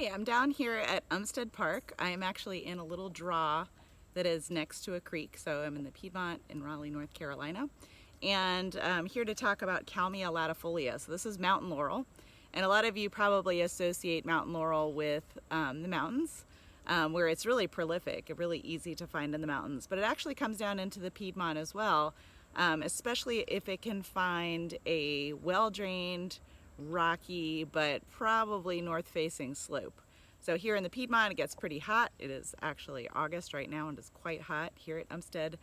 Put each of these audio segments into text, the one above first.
Hey, I'm down here at Umstead Park. I am actually in a little draw that is next to a creek, so I'm in the Piedmont in Raleigh, North Carolina. And I'm here to talk about Kalmia latifolia. So this is mountain laurel, and a lot of you probably associate mountain laurel with the mountains, where it's really prolific, really easy to find in the mountains. But it actually comes down into the Piedmont as well, especially if it can find a well-drained, rocky, but probably north-facing slope. So here in the Piedmont, it gets pretty hot. It is actually August right now, and it's quite hot here at Umstead.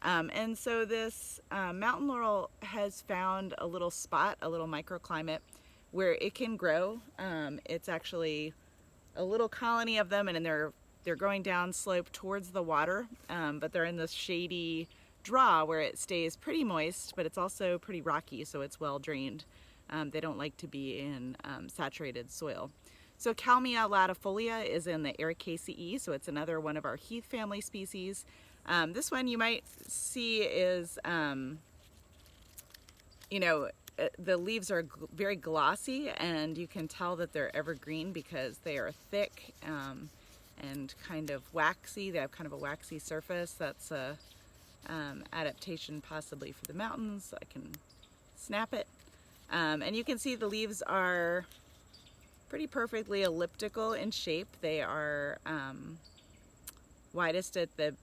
And so this mountain laurel has found a little spot, a little microclimate where it can grow. It's actually a little colony of them, and they're going down slope towards the water, but they're in this shady draw where it stays pretty moist, but it's also pretty rocky, so it's well drained. They don't like to be in saturated soil. So Kalmia latifolia is in the Ericaceae, so it's another one of our heath family species. This one you might see is, the leaves are very glossy, and you can tell that they're evergreen because they are thick and kind of waxy. They have kind of a waxy surface. That's a adaptation possibly for the mountains. I can snap it. And you can see the leaves are pretty perfectly elliptical in shape. They are widest at the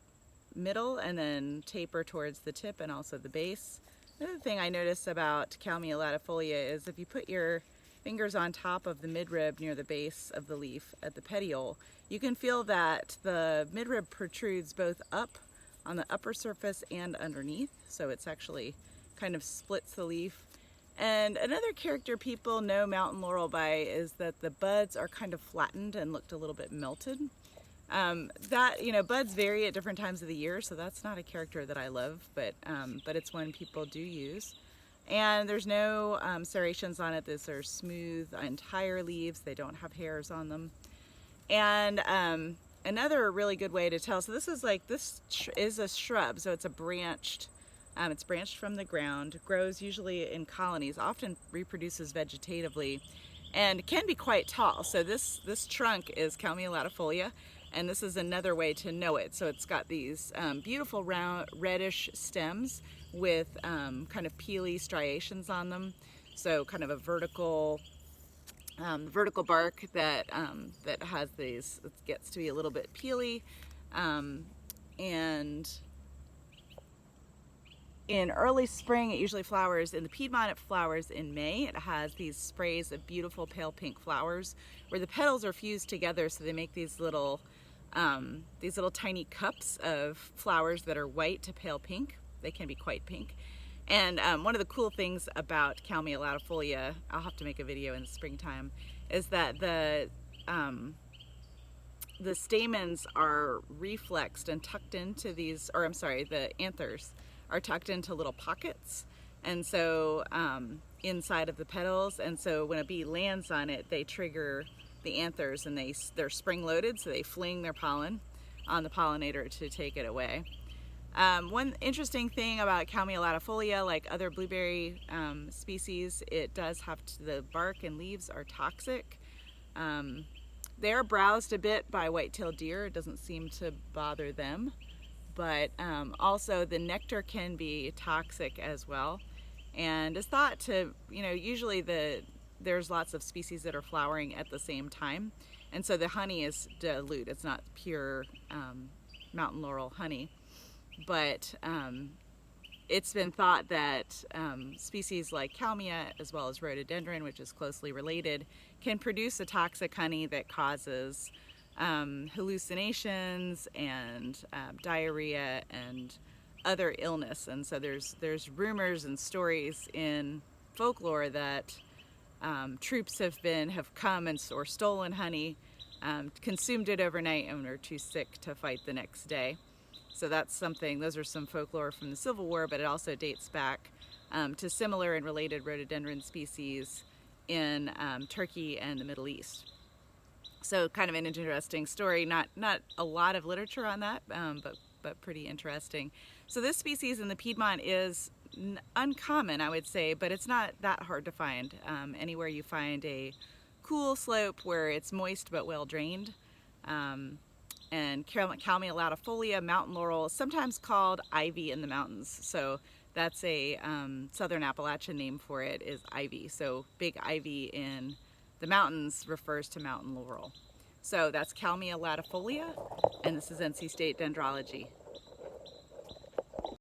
middle and then taper towards the tip and also the base. Another thing I notice about Kalmia latifolia is if you put your fingers on top of the midrib near the base of the leaf at the petiole, you can feel that the midrib protrudes both up on the upper surface and underneath. So it's actually kind of splits the leaf. And another character people know mountain laurel by is that the buds are kind of flattened and looked a little bit melted. Buds vary at different times of the year, so that's not a character that I love, but it's one people do use. And there's no serrations on it. These are smooth entire leaves. They don't have hairs on them. And another really good way to tell, so this is a shrub, so it's branched from the ground, grows usually in colonies, often reproduces vegetatively, and can be quite tall. So this trunk is Kalmia latifolia, and this is another way to know it. So it's got these beautiful round reddish stems with kind of peely striations on them. So kind of a vertical bark that has these. It gets to be a little bit peely, and in early spring, it usually flowers. In the Piedmont, it flowers in May. It has these sprays of beautiful pale pink flowers where the petals are fused together, so they make these little tiny cups of flowers that are white to pale pink. They can be quite pink. And one of the cool things about Kalmia latifolia, I'll have to make a video in the springtime, is that the stamens are reflexed and tucked into these, the anthers are tucked into little pockets, and so inside of the petals, and so when a bee lands on it, they trigger the anthers, and they're spring loaded, so they fling their pollen on the pollinator to take it away. One interesting thing about Kalmia latifolia, like other blueberry species, it does have the bark and leaves are toxic. They are browsed a bit by white-tailed deer. It doesn't seem to bother them. But also the nectar can be toxic as well, and it's thought to, usually there's lots of species that are flowering at the same time, and so the honey is dilute. It's not pure mountain laurel honey, but it's been thought that species like Kalmia, as well as rhododendron, which is closely related, can produce a toxic honey that causes hallucinations and diarrhea and other illness. And so there's rumors and stories in folklore that troops have come or stolen honey, consumed it overnight, and are too sick to fight the next day. So those are some folklore from the Civil War, but it also dates back to similar and related rhododendron species in Turkey and the Middle East. So kind of an interesting story, not a lot of literature on that, but pretty interesting. So this species in the Piedmont is uncommon, I would say, but it's not that hard to find. Anywhere you find a cool slope where it's moist but well drained. And Kalmia latifolia, mountain laurel, sometimes called ivy in the mountains. So that's a southern Appalachian name for it, is ivy. So big ivy in the mountains refers to mountain laurel. So that's Kalmia latifolia, and this is NC State Dendrology.